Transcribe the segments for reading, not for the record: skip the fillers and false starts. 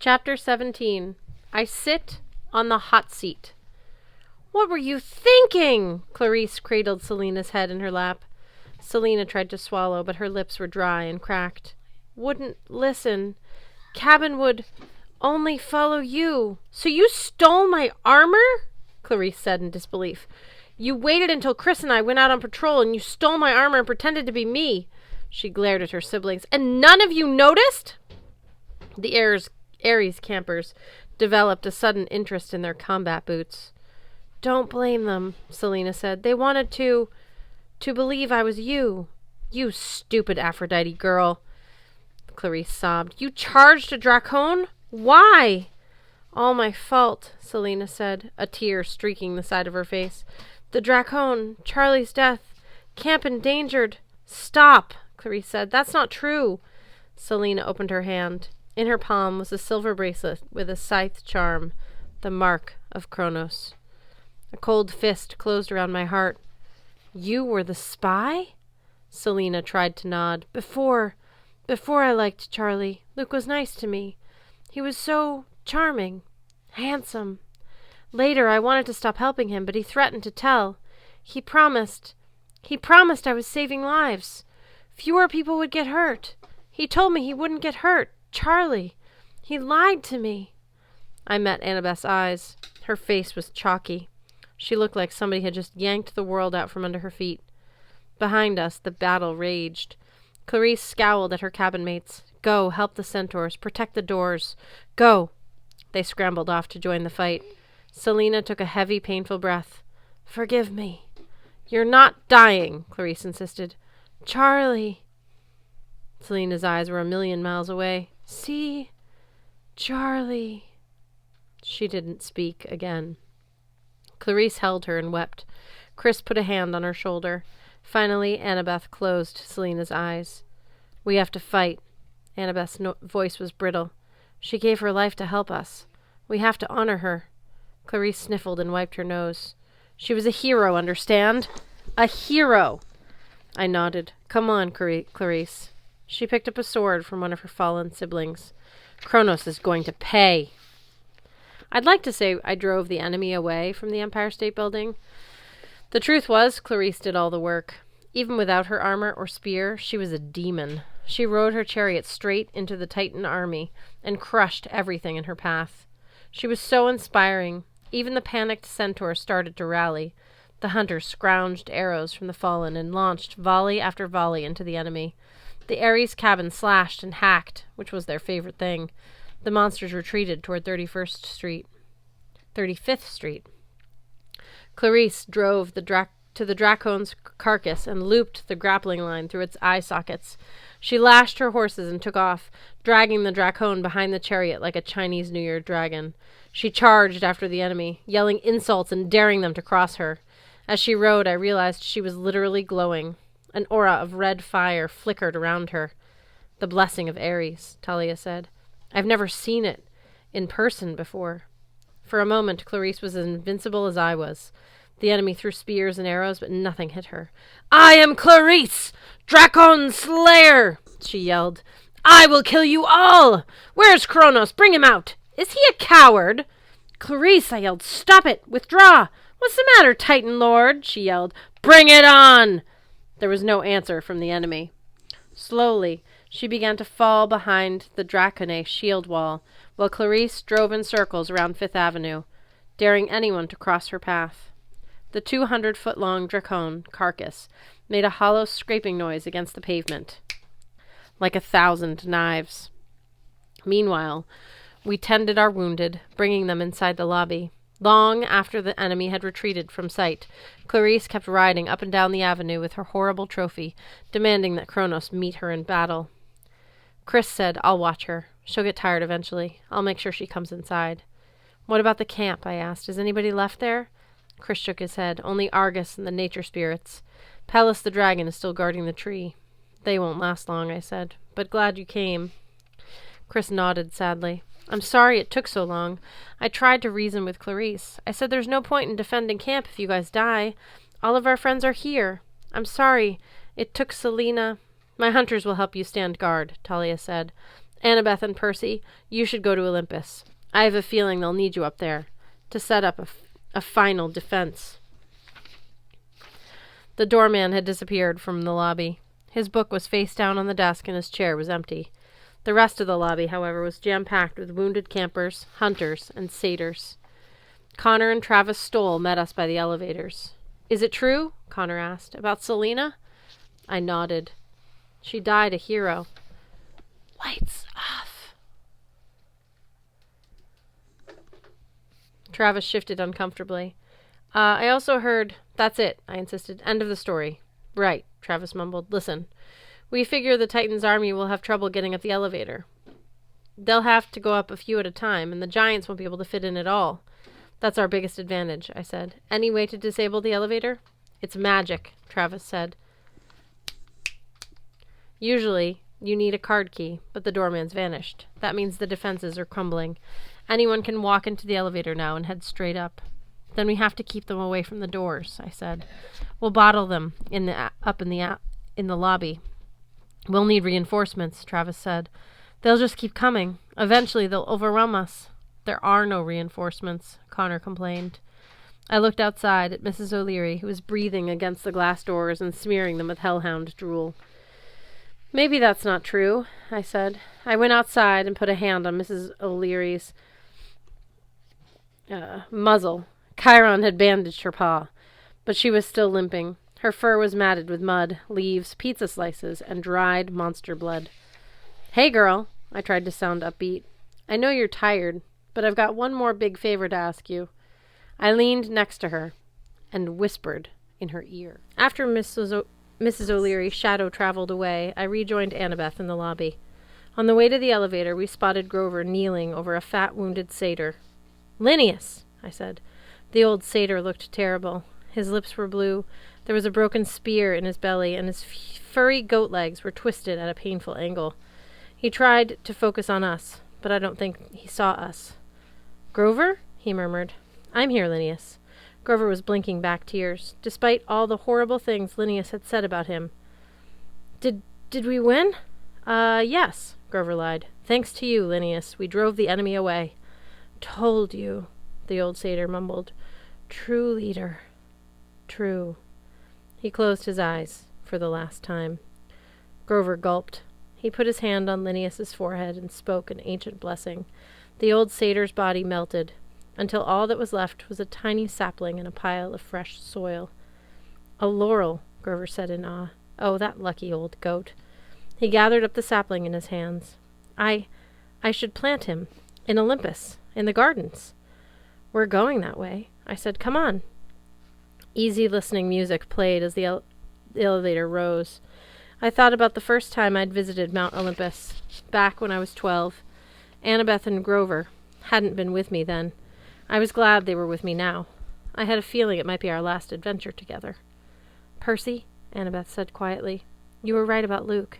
Chapter 17. I sit on the hot seat. What were you thinking? Clarice cradled Selina's head in her lap. Selina tried to swallow, but her lips were dry and cracked. Wouldn't listen. Cabin would only follow you. So you stole my armor? Clarice said in disbelief. You waited until Chris and I went out on patrol and you stole my armor and pretended to be me. She glared at her siblings. And none of you noticed? The Ares campers developed a sudden interest in their combat boots. Don't blame them, Selina said. They wanted to believe I was you. You stupid Aphrodite girl. Clarice sobbed. You charged a Dracone? Why? All my fault, Selina said, a tear streaking the side of her face. The Dracone, Charlie's death, camp endangered. Stop, Clarice said. That's not true. Selina opened her hand. In her palm was a silver bracelet with a scythe charm, the mark of Kronos. A cold fist closed around my heart. You were the spy? Selina tried to nod. Before I liked Charlie, Luke was nice to me. He was so charming, handsome. Later, I wanted to stop helping him, but he threatened to tell. He promised I was saving lives. Fewer people would get hurt. He told me he wouldn't get hurt. Charlie. He lied to me. I met Annabeth's eyes. Her face was chalky. She looked like somebody had just yanked the world out from under her feet. Behind us, the battle raged. Clarice scowled at her cabin mates. Go, help the centaurs. Protect the doors. Go. They scrambled off to join the fight. Selina took a heavy, painful breath. Forgive me. You're not dying, Clarice insisted. Charlie. Selina's eyes were a million miles away. See? Charlie. She didn't speak again. Clarice held her and wept. Chris put a hand on her shoulder. Finally, Annabeth closed Selina's eyes. We have to fight. Annabeth's voice was brittle. She gave her life to help us. We have to honor her. Clarice sniffled and wiped her nose. She was a hero, understand? A hero! I nodded. Come on, Clarice. She picked up a sword from one of her fallen siblings. Kronos is going to pay. I'd like to say I drove the enemy away from the Empire State Building. The truth was, Clarice did all the work. Even without her armor or spear, she was a demon. She rode her chariot straight into the Titan army and crushed everything in her path. She was so inspiring. Even the panicked centaurs started to rally. The hunters scrounged arrows from the fallen and launched volley after volley into the enemy. The Ares cabin slashed and hacked, which was their favorite thing. The monsters retreated toward 35th Street. Clarice drove to the Dracone's carcass and looped the grappling line through its eye sockets. She lashed her horses and took off, dragging the Dracone behind the chariot like a Chinese New Year dragon. She charged after the enemy, yelling insults and daring them to cross her. As she rode, I realized she was literally glowing. An aura of red fire flickered around her. The blessing of Ares, Talia said. I've never seen it in person before. For a moment, Clarice was as invincible as I was. The enemy threw spears and arrows, but nothing hit her. I am Clarice, Dracone Slayer, she yelled. I will kill you all! Where's Kronos? Bring him out! Is he a coward? Clarice, I yelled. Stop it! Withdraw! What's the matter, Titan Lord? She yelled. Bring it on! There was no answer from the enemy. Slowly, she began to fall behind the Dracone shield wall, while Clarice drove in circles around Fifth Avenue, daring anyone to cross her path. The 200-foot-long Dracone carcass made a hollow scraping noise against the pavement, like 1,000 knives. Meanwhile, we tended our wounded, bringing them inside the lobby. Long after the enemy had retreated from sight, Clarice kept riding up and down the avenue with her horrible trophy, demanding that Kronos meet her in battle. Chris said, I'll watch her. She'll get tired eventually. I'll make sure she comes inside. What about the camp? I asked. Is anybody left there? Chris shook his head. Only Argus and the nature spirits. Pallas the dragon is still guarding the tree. They won't last long, I said. But glad you came. Chris nodded sadly. I'm sorry it took so long. I tried to reason with Clarice. I said there's no point in defending camp if you guys die. All of our friends are here. I'm sorry. It took Selina. My hunters will help you stand guard, Talia said. Annabeth and Percy, you should go to Olympus. I have a feeling they'll need you up there to set up a final defense. The doorman had disappeared from the lobby. His book was face down on the desk and his chair was empty. The rest of the lobby, however, was jam-packed with wounded campers, hunters, and satyrs. Connor and Travis Stoll met us by the elevators. Is it true? Connor asked. About Selena? I nodded. She died a hero. Lights off. Travis shifted uncomfortably. I also heard... That's it, I insisted. End of the story. Right, Travis mumbled. Listen, we figure the Titan's army will have trouble getting up the elevator. They'll have to go up a few at a time, and the giants won't be able to fit in at all. That's our biggest advantage, I said. Any way to disable the elevator? It's magic, Travis said. Usually, you need a card key, but the doorman's vanished. That means the defenses are crumbling. Anyone can walk into the elevator now and head straight up. Then we have to keep them away from the doors, I said. We'll bottle them in the lobby. We'll need reinforcements, Travis said. They'll just keep coming. Eventually, they'll overwhelm us. There are no reinforcements, Connor complained. I looked outside at Mrs. O'Leary, who was breathing against the glass doors and smearing them with hellhound drool. Maybe that's not true, I said. I went outside and put a hand on Mrs. O'Leary's muzzle. Chiron had bandaged her paw, but she was still limping. Her fur was matted with mud, leaves, pizza slices, and dried monster blood. Hey, girl, I tried to sound upbeat. I know you're tired, but I've got one more big favor to ask you. I leaned next to her and whispered in her ear. After Mrs. O'Leary's shadow traveled away, I rejoined Annabeth in the lobby. On the way to the elevator, we spotted Grover kneeling over a fat, wounded satyr. Linnaeus, I said. The old satyr looked terrible. His lips were blue. There was a broken spear in his belly, and his furry goat legs were twisted at a painful angle. He tried to focus on us, but I don't think he saw us. Grover? He murmured. I'm here, Linnaeus. Grover was blinking back tears, despite all the horrible things Linnaeus had said about him. Did we win? Yes, Grover lied. Thanks to you, Linnaeus, we drove the enemy away. Told you, the old satyr mumbled. True leader. True. He closed his eyes for the last time. Grover gulped. He put his hand on Linnaeus's forehead and spoke an ancient blessing. The old satyr's body melted, until all that was left was a tiny sapling in a pile of fresh soil. A laurel, Grover said in awe. Oh, that lucky old goat. He gathered up the sapling in his hands. I should plant him. In Olympus. In the gardens. We're going that way. I said, come on. Easy listening music played as the elevator rose. I thought about the first time I'd visited Mount Olympus, back when I was 12. Annabeth and Grover hadn't been with me then. I was glad they were with me now. I had a feeling it might be our last adventure together. Percy, Annabeth said quietly, you were right about Luke.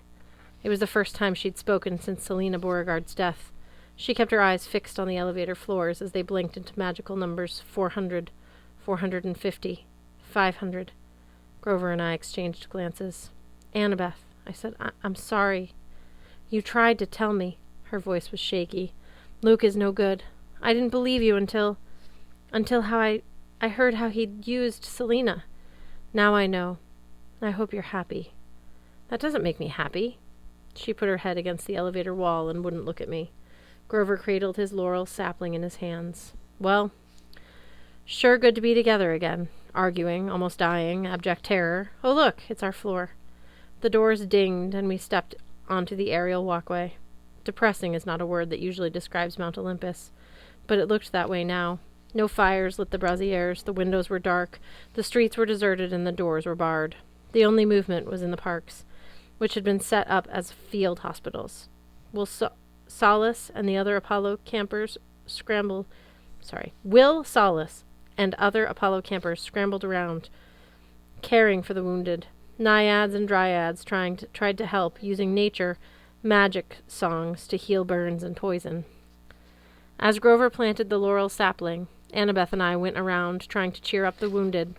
It was the first time she'd spoken since Selena Beauregard's death. She kept her eyes fixed on the elevator floors as they blinked into magical numbers 400, 450, 500. Grover and I exchanged glances. Annabeth, I said, I'm sorry. You tried to tell me. Her voice was shaky. Luke is no good. I didn't believe you until how I heard how he'd used Selena. Now I know. I hope you're happy. That doesn't make me happy. She put her head against the elevator wall and wouldn't look at me. Grover cradled his laurel sapling in his hands. Well, sure good to be together again. Arguing, almost dying, abject terror. Oh, look, it's our floor. The doors dinged, and we stepped onto the aerial walkway. Depressing is not a word that usually describes Mount Olympus, but it looked that way now. No fires lit the braziers, the windows were dark, the streets were deserted, and the doors were barred. The only movement was in the parks, which had been set up as field hospitals. Will Solace and other Apollo campers scrambled around, caring for the wounded. Naiads and dryads tried to help, using nature magic songs to heal burns and poison. As Grover planted the laurel sapling, Annabeth and I went around trying to cheer up the wounded.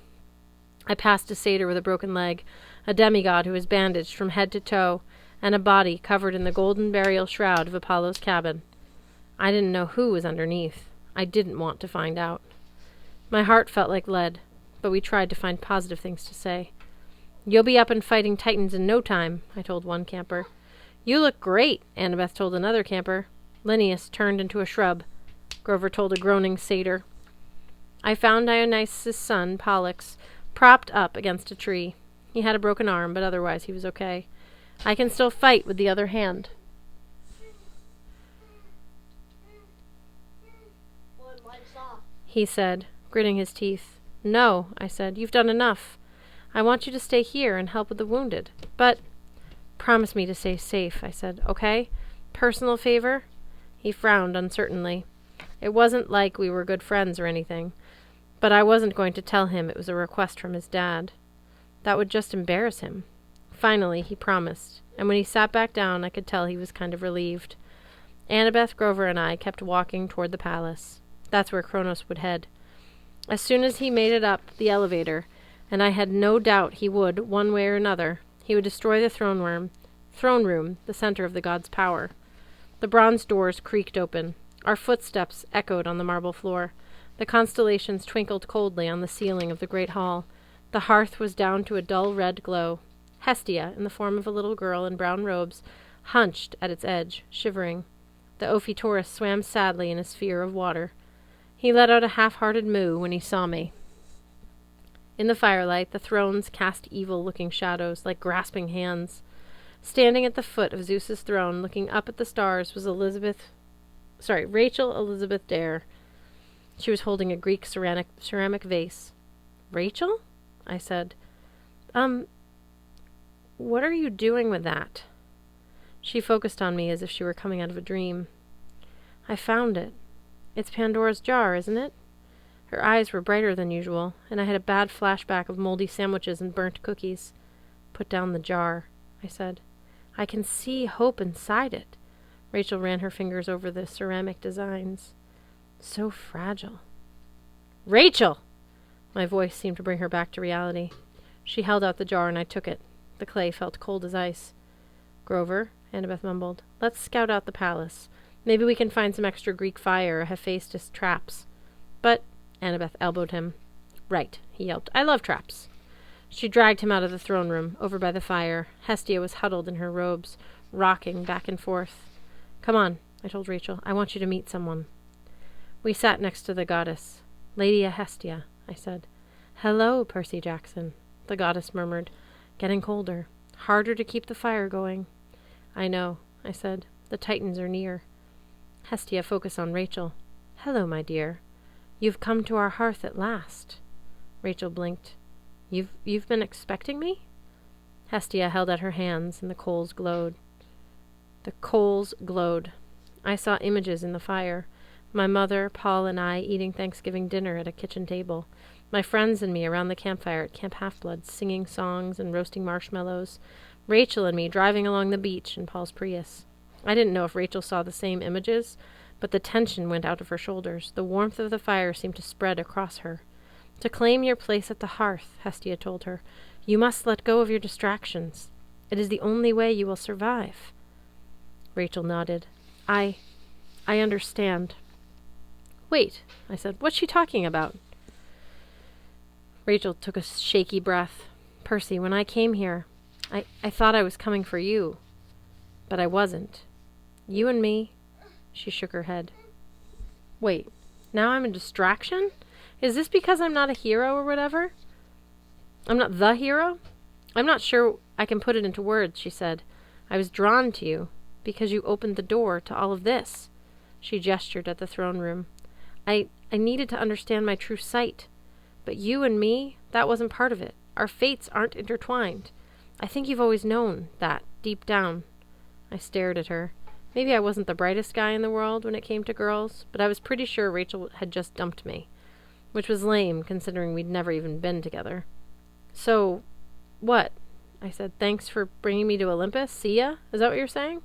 I passed a satyr with a broken leg, a demigod who was bandaged from head to toe, and a body covered in the golden burial shroud of Apollo's cabin. I didn't know who was underneath. I didn't want to find out. My heart felt like lead, but we tried to find positive things to say. "You'll be up and fighting Titans in no time," I told one camper. "You look great," Annabeth told another camper. Linnaeus turned into a shrub, Grover told a groaning satyr. I found Dionysus' son, Pollux, propped up against a tree. He had a broken arm, but otherwise he was okay. "I can still fight with the other hand." He said, gritting his teeth. "No," I said. "You've done enough. I want you to stay here and help with the wounded. But promise me to stay safe," I said. "Okay? Personal favor?" He frowned uncertainly. It wasn't like we were good friends or anything, but I wasn't going to tell him it was a request from his dad. That would just embarrass him. Finally, he promised, and when he sat back down, I could tell he was kind of relieved. Annabeth, Grover, and I kept walking toward the palace. That's where Kronos would head. As soon as he made it up the elevator, and I had no doubt he would, one way or another, he would destroy the throne room, the center of the god's power. The bronze doors creaked open. Our footsteps echoed on the marble floor. The constellations twinkled coldly on the ceiling of the great hall. The hearth was down to a dull red glow. Hestia, in the form of a little girl in brown robes, hunched at its edge, shivering. The Ophiotaurus swam sadly in a sphere of water. He let out a half-hearted moo when he saw me. In the firelight, the thrones cast evil-looking shadows, like grasping hands. Standing at the foot of Zeus's throne, looking up at the stars, was Rachel Elizabeth Dare. She was holding a Greek ceramic vase. "Rachel?" I said. What are you doing with that?" She focused on me as if she were coming out of a dream. "I found it. It's Pandora's jar, isn't it?" Her eyes were brighter than usual, and I had a bad flashback of moldy sandwiches and burnt cookies. "Put down the jar," I said. "I can see hope inside it." Rachel ran her fingers over the ceramic designs. "So fragile." "Rachel!" My voice seemed to bring her back to reality. She held out the jar and I took it. The clay felt cold as ice. "Grover," Annabeth mumbled, "let's scout out the palace. Maybe we can find some extra Greek fire or Hephaestus traps." "But," Annabeth elbowed him. "Right," he yelped. "I love traps." She dragged him out of the throne room, over by the fire. Hestia was huddled in her robes, rocking back and forth. "Come on," I told Rachel. "I want you to meet someone." We sat next to the goddess. "Lady Hestia," I said. "Hello, Percy Jackson," the goddess murmured, getting colder. "Harder to keep the fire going." "I know," I said. "The Titans are near." Hestia focused on Rachel. "Hello, my dear. You've come to our hearth at last." Rachel blinked. You've been expecting me?" Hestia held out her hands, and the coals glowed. I saw images in the fire. My mother, Paul, and I eating Thanksgiving dinner at a kitchen table. My friends and me around the campfire at Camp Half-Blood, singing songs and roasting marshmallows. Rachel and me driving along the beach in Paul's Prius. I didn't know if Rachel saw the same images, but the tension went out of her shoulders. The warmth of the fire seemed to spread across her. "To claim your place at the hearth," Hestia told her, "you must let go of your distractions. It is the only way you will survive." Rachel nodded. I understand." "Wait," I said. "What's she talking about?" Rachel took a shaky breath. "Percy, when I came here, I thought I was coming for you. But I wasn't. You and me." She shook her head. "Wait, now I'm a distraction? Is this because I'm not a hero or whatever? I'm not the hero? I'm not sure I can put it into words," she said. "I was drawn to you because you opened the door to all of this." She gestured at the throne room. I needed to understand my true sight. But you and me, that wasn't part of it. Our fates aren't intertwined. I think you've always known that, deep down." I stared at her. Maybe I wasn't the brightest guy in the world when it came to girls, but I was pretty sure Rachel had just dumped me. Which was lame, considering we'd never even been together. "So, what?" I said. "Thanks for bringing me to Olympus. See ya? Is that what you're saying?"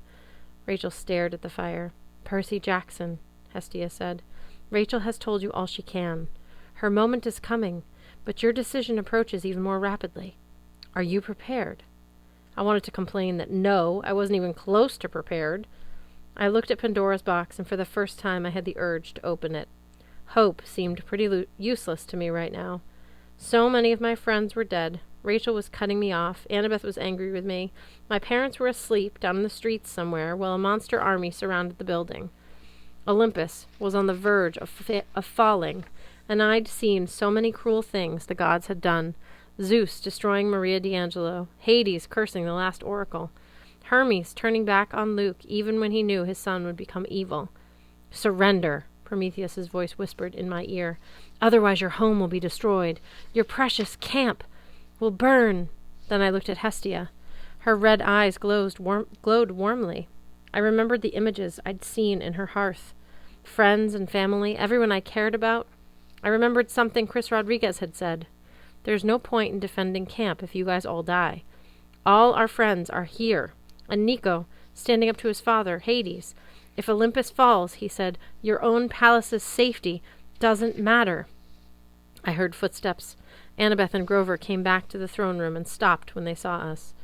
Rachel stared at the fire. "Percy Jackson," Hestia said. "Rachel has told you all she can. Her moment is coming, but your decision approaches even more rapidly. Are you prepared?" I wanted to complain that no, I wasn't even close to prepared. I looked at Pandora's box, and for the first time I had the urge to open it. Hope seemed pretty useless to me right now. So many of my friends were dead. Rachel was cutting me off. Annabeth was angry with me. My parents were asleep down in the streets somewhere while a monster army surrounded the building. Olympus was on the verge of falling, and I'd seen so many cruel things the gods had done. Zeus destroying Maria D'Angelo, Hades cursing the last oracle, Hermes turning back on Luke even when he knew his son would become evil. "Surrender," Prometheus's voice whispered in my ear. "Otherwise your home will be destroyed. Your precious camp will burn." Then I looked at Hestia. Her red eyes glowed warmly. I remembered the images I'd seen in her hearth. Friends and family, everyone I cared about. I remembered something Chris Rodriguez had said. "There's no point in defending camp if you guys all die. All our friends are here." And Nico, standing up to his father, Hades. "If Olympus falls," he said, "your own palace's safety doesn't matter." I heard footsteps. Annabeth and Grover came back to the throne room and stopped when they saw us.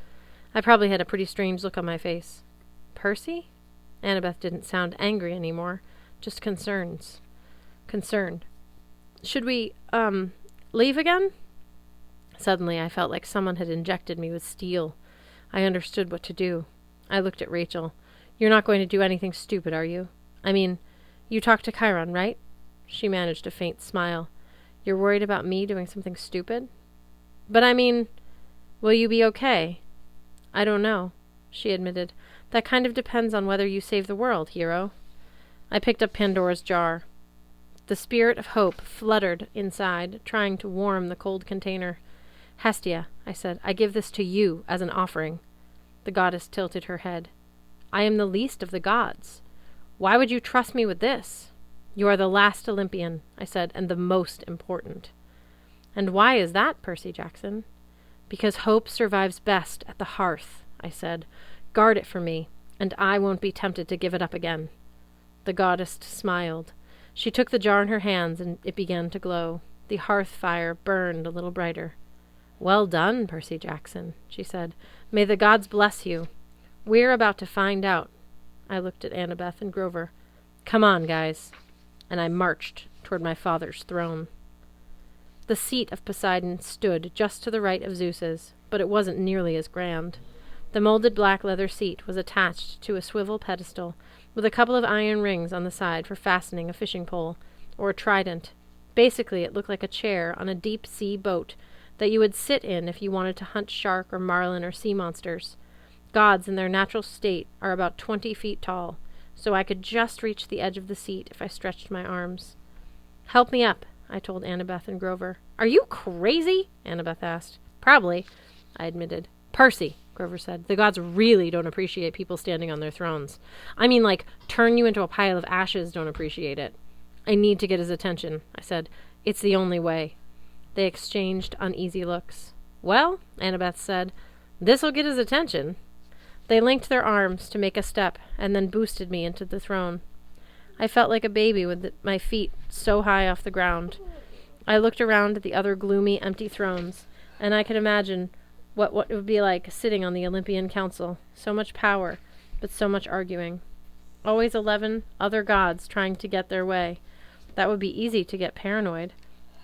I probably had a pretty strange look on my face. "Percy?" Annabeth didn't sound angry anymore, just concerned. "Should we, leave again?" Suddenly I felt like someone had injected me with steel. I understood what to do. I looked at Rachel. "You're not going to do anything stupid, are you? I mean, you talked to Chiron, right?" She managed a faint smile. "You're worried about me doing something stupid?" "But I mean, will you be okay?" "I don't know," she admitted. "That kind of depends on whether you save the world, hero." I picked up Pandora's jar. The spirit of hope fluttered inside, trying to warm the cold container. "Hestia," I said, "I give this to you as an offering." The goddess tilted her head. "I am the least of the gods. Why would you trust me with this?" "You are the last Olympian," I said, "and the most important." "And why is that, Percy Jackson?" "Because hope survives best at the hearth," I said. "Guard it for me, and I won't be tempted to give it up again." The goddess smiled. She took the jar in her hands, and it began to glow. The hearth fire burned a little brighter. "Well done, Percy Jackson," she said. "May the gods bless you. We're about to find out." I looked at Annabeth and Grover. "Come on, guys." And I marched toward my father's throne. The seat of Poseidon stood just to the right of Zeus's, but it wasn't nearly as grand. The molded black leather seat was attached to a swivel pedestal, with a couple of iron rings on the side for fastening a fishing pole, or a trident. Basically, it looked like a chair on a deep-sea boat that you would sit in if you wanted to hunt shark or marlin or sea monsters. Gods in their natural state are about 20 feet tall, so I could just reach the edge of the seat if I stretched my arms. "Help me up," I told Annabeth and Grover. "Are you crazy?" Annabeth asked. "Probably," I admitted. "Percy," Grover said, "the gods really don't appreciate people standing on their thrones. I mean, like, turn you into a pile of ashes don't appreciate it." "I need to get his attention," I said. "It's the only way." They exchanged uneasy looks. "Well," Annabeth said, "this'll get his attention." They linked their arms to make a step, and then boosted me into the throne. I felt like a baby with my feet so high off the ground. I looked around at the other gloomy, empty thrones, and I could imagine what it would be like sitting on the Olympian Council. So much power, but so much arguing. Always 11 other gods trying to get their way. That would be easy to get paranoid.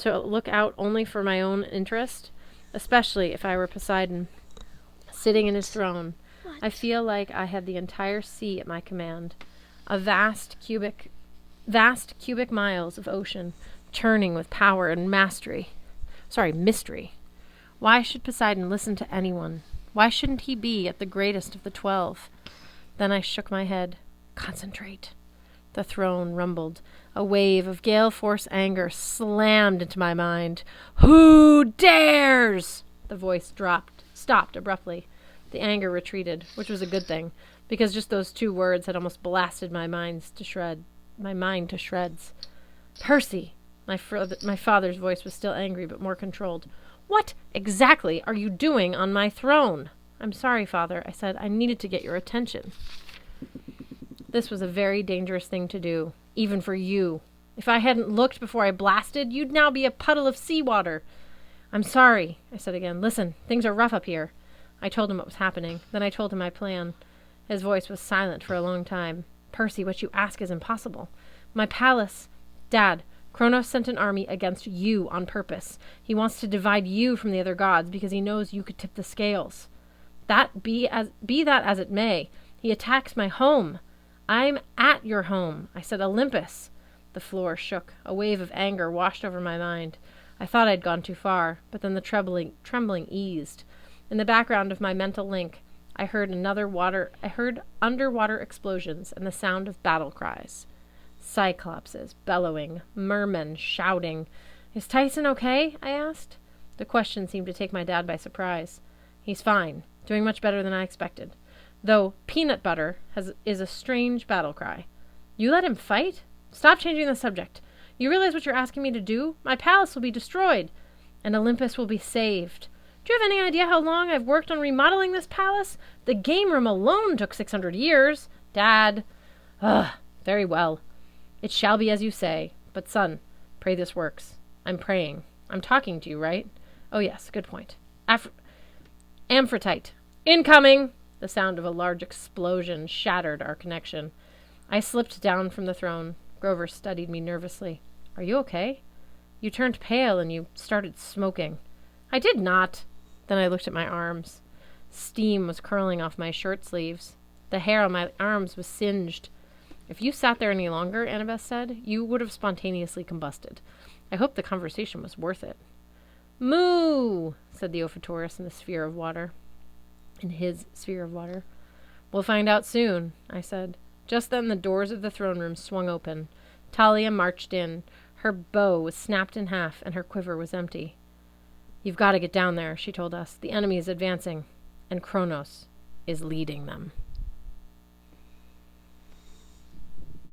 To look out only for my own interest, especially if I were Poseidon, sitting in his throne. I feel like I had the entire sea at my command, a vast cubic miles of ocean, churning with power and mystery. Why should Poseidon listen to anyone? Why shouldn't he be at the greatest of the 12? Then I shook my head. Concentrate. The throne rumbled. A wave of gale force anger slammed into my mind. "Who dares?" The voice stopped abruptly. The anger retreated, which was a good thing, because just those 2 words had almost blasted my mind to shreds. "Percy!" My father's voice was still angry, but more controlled. "What exactly are you doing on my throne?" "I'm sorry, Father," I said. "I needed to get your attention." This was a very dangerous thing to do, even for you. If I hadn't looked before I blasted, you'd now be a puddle of seawater. "I'm sorry," I said again. "Listen, things are rough up here." I told him what was happening. Then I told him my plan. His voice was silent for a long time. Percy, what you ask is impossible. My palace... Dad, Kronos sent an army against you on purpose. He wants to divide you from the other gods because he knows you could tip the scales. Be that as it may, he attacks my home. I'm at your home. I said Olympus. The floor shook. A wave of anger washed over my mind. I thought I'd gone too far, but then the trembling eased. In the background of my mental link, I heard underwater explosions and the sound of battle cries. Cyclopses bellowing, mermen shouting. Is Tyson okay? I asked. The question seemed to take my dad by surprise. He's fine, doing much better than I expected. Though peanut butter is a strange battle cry. You let him fight? Stop changing the subject. You realize what you're asking me to do? My palace will be destroyed, and Olympus will be saved. Do you have any idea how long I've worked on remodeling this palace? The game room alone took 600 years. Dad. Very well. It shall be as you say. But son, pray this works. I'm praying. I'm talking to you, right? Oh yes, good point. Amphitrite. Incoming! The sound of a large explosion shattered our connection. I slipped down from the throne. Grover studied me nervously. Are you okay? You turned pale and you started smoking. I did not. Then I looked at my arms. Steam was curling off my shirt sleeves. The hair on my arms was singed. If you sat there any longer, Annabeth said, you would have spontaneously combusted. I hope the conversation was worth it. Moo! Said the Ophiuchus in his sphere of water. We'll find out soon, I said. Just then the doors of the throne room swung open. Talia marched in. Her bow was snapped in half, and her quiver was empty. You've got to get down there, she told us. The enemy is advancing, and Kronos is leading them.